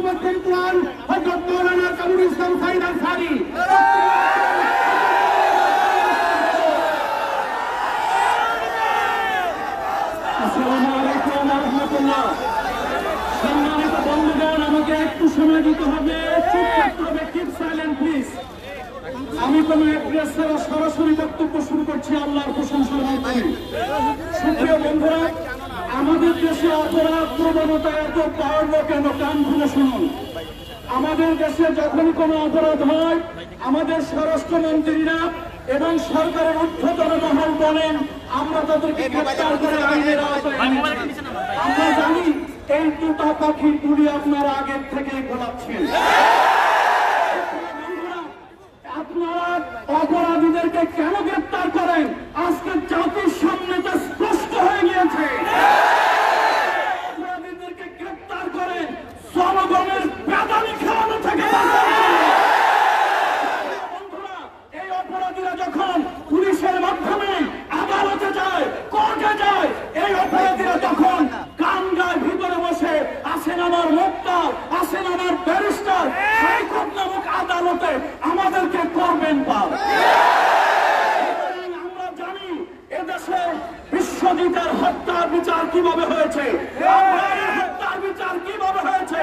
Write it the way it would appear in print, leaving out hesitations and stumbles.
মুসলিম কুরআন হযরত মাওলানা কামরুল ইসলাম সাইদ আনসারী। আসসালামু আলাইকুম ওয়া রাহমাতুল্লাহ। সম্মানিত বন্ধুগণ, আমাকে একটু সময় দিতে হবে, চুপ থাকতে হবে, কিপ সাইলেন্ট প্লিজ। আমি কোনো অ্যাড্রেস ছাড়া সরাসরি বক্তব্য শুরু করছি আল্লাহর প্রশংসার মাধ্যমে। সুপ্রিয় বন্ধুরা, আমাদের দেশে অপরাধ প্রবণতা এত বাড়ল কেন? কান খুলে শুনুন। আমাদের দেশে যখন কোনো অপরাধ হয়, আমাদের স্বরাষ্ট্রমন্ত্রীরা এবং সরকারের ঊর্ধ্বতন মহল বলেন আমরা তাদেরকে গ্রেফতার করে আইনের আওতায় আনছি। আমরা জানি এই দুটা পাখির গুলি আপনারা আগের থেকেই গোলাচ্ছেন। আপনারা অপরাধীদেরকে কেন গ্রেফতার করেন? আজকে জাতির সামনে তো স্পষ্ট হয়ে গিয়েছে। অপরাধীদেরকে গ্রেফতার করেন জনগণের বেদানি খাওয়ানো থেকে বন্ধুরা, এই অপরাধীরা যখন পুলিশের মাধ্যমে আদালতে যায়, কোর্টে যায়, এই অপরাধীরা তখন গান গায় ভিতরে বসে, আসেন আমার মোক্তার, আসেন আমার ব্যারিস্টার, হাইকোর্ট নামক আদালতে আমাদেরকে করবেন পার। আমরা জানি এদেশে বিশ্বজিতের হত্যার বিচার কিভাবে হয়েছে, হত্যার বিচার কিভাবে হয়েছে।